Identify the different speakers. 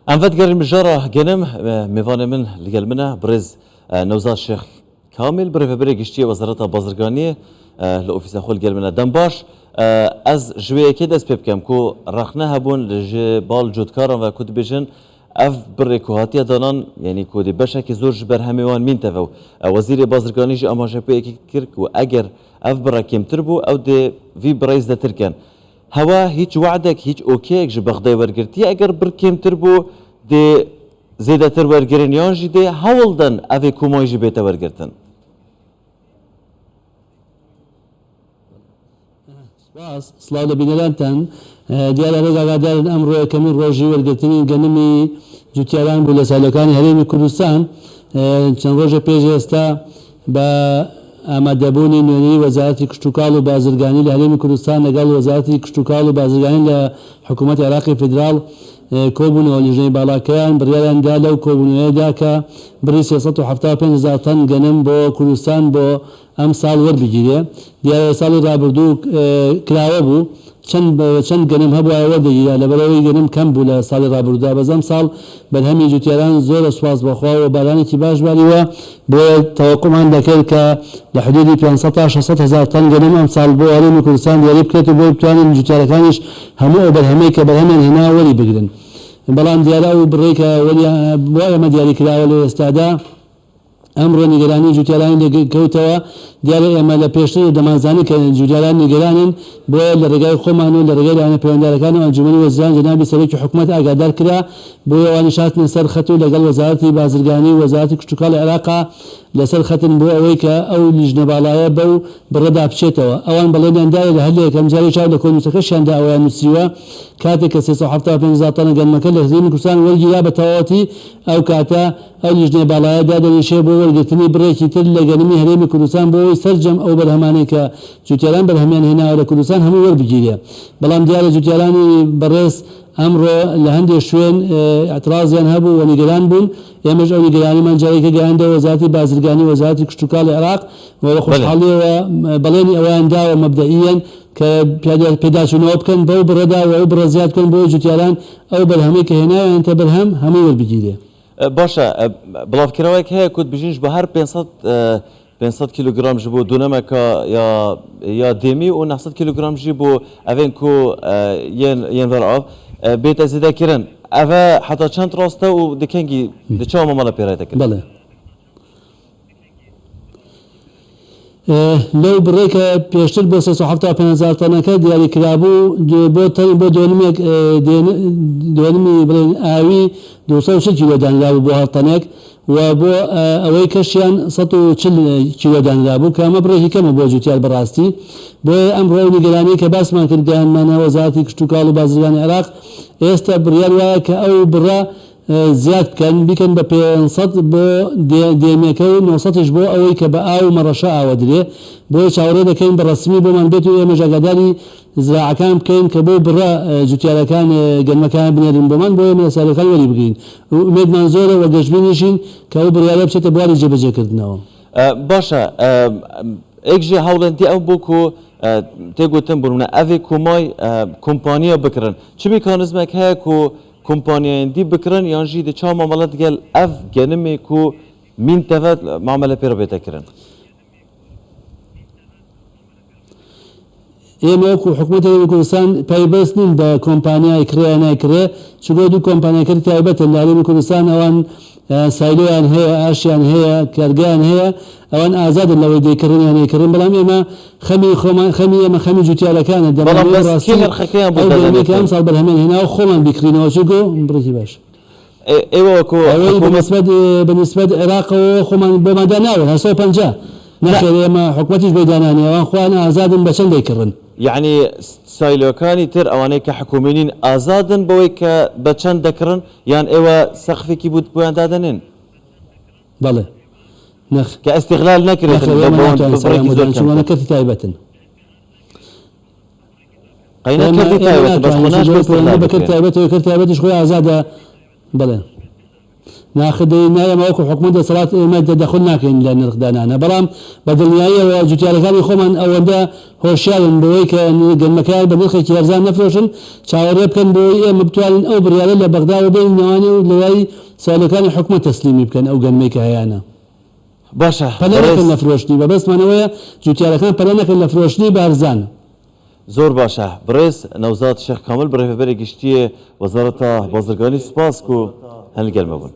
Speaker 1: انفت قرن مجارة جنم ميفان من لقل منه برز نوزاد الشيخ كامل بريفه بري قشتيه وزارة بازرگانية لأوفيس أخول قل منه دنباش از جوية كده از بيبكم كو رخنا هبون لجبال جودكارا و كود بيجن اف بري كوهاتيا دانان يعني كودي بشكي زور جبر هميوان مين تفو وزير بازرگاني جي اما جبه اكي كرك و اگر اف برا كيم تربو او دي في برايز دا تركن هوا هیچ وعدك هیچ اوكيك جي بغداي ورگرتي اگر بر كيم تربو دي زيادة تر ورگرن يان جي دي هولدن اوه كوماي جي بيتا ورگرتن
Speaker 2: سپاس سلااو لە بینەرانتان دیارە ڕێگاگادارن ئەمڕۆ یەکەمین ڕۆژی وەرگرتنی گەنمی جوتیاران بوو لە سالەکانی هەرێمی کوردستان چەند ڕۆژە پێش ئێستا بە ئامادەبوونی نوێنەی وەزارەتی کشتتوکاڵ و بازرگانی لە هەرێمی کوردستان لەگەڵ وەزارەتی کشتتوکاڵ و بازرگانی لە حکوومەتی عێراقی فیدراڵ کۆبوونەوە لیژنەی باڵاکەیان بڕیاریاندا لەو کۆبوونەوەیەدا کە بڕی 375,000 تەن گەنم بۆ کوردستان بۆ ئەم ساڵ وەربگیرێ دیارە ساڵی ڕابردوو کراوە بوو چەند گەنم هەبووە وەردەگیرا لەبەرەوەی گەنم کەم بوو لە ساڵی ڕابردوودا بەزەم ساڵ بەرهەمی جوتیاران زۆرە سواز بەخوا و بارانێکی باش باریوە بۆ تەوەقعمان دەکرد کە لە حدودی 500 تا 600,000 تەن گەنم ئەم ساڵ بۆ هەرێمی کوردستان دیاری بکرێت و بۆ بتوانن جوتیارەکانیش هەموو ئەو بەرهەمەی کە بەرهەمیان هێنا وەری بگرن بەڵام دیارە و بڕێکە بۆ ئێمە دیاری کراوە لە ئێستادا ئەمڕۆ نیگەرانی جوتیارانی لەکەوتەوە دیارە ئێمە لە پێشتر دەمانزانی کە جوتیاران نیگەرانن بۆ لە ڕێگای خۆمان و لە ڕێگای لایەنە پەیوەنددارەکان و ئەنجومەنی وەزیران جەنابی سەرۆکی حکوومەت ئاگادار کرا بۆ ئەوانی شاتنە سەر خەت و لەگەڵ وەزارەتی بازرگانی و وەزارەتی کشتتوکاڵی عێراقا لەسەر خەتن بۆ ئەوەی کە ئەو لیژنە باڵایە بەو بڕەدا بچێتەوە ئەوان بەڵێنیاندایە لە هەر لە یەکەم جاری چاو لە کۆنووسەکەشیاندا ئەویان نووسیوە کاتێک کە 375,000 تەنە گەنمەکە لە هەرێمی کوردستان وەرگیرا بە تەواوەتی ئەو کاتە ئەو لیژنەی باڵایەدا دەنیشێ بۆ وەرگرتنی بڕێکی تر لە گەنمی هەرێمی کوردستان بۆ ئەوەی سەرجەم ئەو بەرهەمانەی کە جوتیاران بەرهەمیان هێناوە لە کوردستان هەموو وەربگیرێ بەڵام دیارە جوتیارانی بەڕێز ئەمڕۆ لە هەندێک شوێن ئەترازیان هەبوو و نیگەران بوون ئێمەش ئەو نیگەرانیمان جارێکە گەیاندەوە وەزارەتی بازرگانی وەزارەتی کشتتوکاڵی عێراق و بە خۆشحاڵیەوە بەڵێنی ئەویان داوە مەبدەئیەن کە پێداچوونەوە بکەن بەو بڕەدا و ئەو بڕە زیاد بکەن بۆ جوتیاران ئەو بەرهەمەی کە هێناویان تە بەرهەم هەمووی وەربگیرێ
Speaker 1: باشە بڵاوکردنەوەیەک هەیە کوت بژینش بە هەر 500 کیلوگرام ji bo dunameka ya demî û 900 kilogram jî bo evên ku yên ver av bête zêde kirin ev e heta çend rast e û dikengî di çawa mala pêraya te kirin
Speaker 2: لەو بڕێکە پێشتر بۆ 375,000 تەنەکە دیاری کرابوو بۆ دوێنمی بڵێن ئاوی 240 کیلۆ دانرابوو بۆ هەڵتەنێک و بۆ ئەوەی کەشیان 140 کیلۆ دانرابوو کە ئەمە بڕێکی کەمە بۆ جوتیار بەڕاستی بۆیە ئەم ڕێ نیگەرانی کە باسمان کرد گەیانمانە وەزارەتی کشتتوکاڵ و بازرگانی عێراق ئێستا بڕیار وایە کە ئەو بڕە زیاد بکەن بە 500 بۆ دێمەکە و 900ش بۆ ئەوەی کە بە ئاو مەڕەشە ئاوەدرێ بۆی چاوەڕێ دەکەین بە ڕسمی بۆمان بێت و ئێمە ژاگاداری زراعەکان بکەین کە بۆ بڕە جوتیارەکان گەنمەکان بنێرن بۆمان بۆ ئێمە لە ساڵەکان وەری بگرین ئومێدمان زۆرە وە گەشتبینیشین کە ئەو بڕیارە بچێتە بواری جێبەجێکردنەوە
Speaker 1: باشە ئێک ژێ هەوڵێنتی ئەو بۆ کۆ تێگوتن بوونە ئەvê کۆمای کۆمپانیا بکردن چ میکانزمێک هەیە کۆ کۆمپانیایان دی بکردن یان jî di çawa mamala digel ev genimê ku mîn teve mamele pê re bête kirin
Speaker 2: ئێمە وەکو حکوومەتی کوردستان پایبەست نین بە کۆمپانیای کرێ ناکرێ چگۆ دوو کۆمپانیاکردی تایبەتە لە هەرێمی کوردستان ئەوان سایلۆیان هەیە ئاشیان هەیە کارگایان هەیە ئەوان ئازادن لەوەی دەیکردیان هەیەکردن بەڵام ئێمە خەمی ئێمە خەمی جوتیارەکانە دەڵام ساڵ بەرهەمێن هێنا و خۆمان بیکڕینەوە چگۆ بڕێکی باش بەنسبەت عێراقەوە خۆمان بۆمادا ناوێت 150 نەخێر ئێمە حکوومەتیش بەدانانی ئەوان خۆیان ئازادن بە چەند دەیکردن
Speaker 1: یعنی سایلۆکانی تر ئەوانەی کە حکوومێنین ئازادن بەوەی کە بە چەند دەکردن یان ئێوە سەقفێکی بوت بۆیان دادەنێن
Speaker 2: بەڵێ
Speaker 1: کە ئەستیغلال
Speaker 2: نەکرێتکەتی تایبەتن بەکرد تایبەتەوە کرد تایبەتیش خۆی ئازادە بڵێ ناخذ نهاية موقف حكومة صلاة ما تدخلنا كين لأن نخدانا برام بدل نهاية وجوتيار كان يخومن أو ده هوشيال بويك قال مكان بدخل كيرزان نفروشن شاورب كان بوي مبتوال أو بريال اللي بغداد وبين نواني ولواي سألوا كان الحكومة تسليمي بكن أو قال ميك هيانا
Speaker 1: باشا
Speaker 2: فلا كان نفروشني بس ما نويا جوتيار كان فلا كان نفروشني بارزان
Speaker 1: زور باشا بريز نوزات الشيخ كامل بريفبري قشتي وزارة بازرگاني سباسكو هنلقى المبون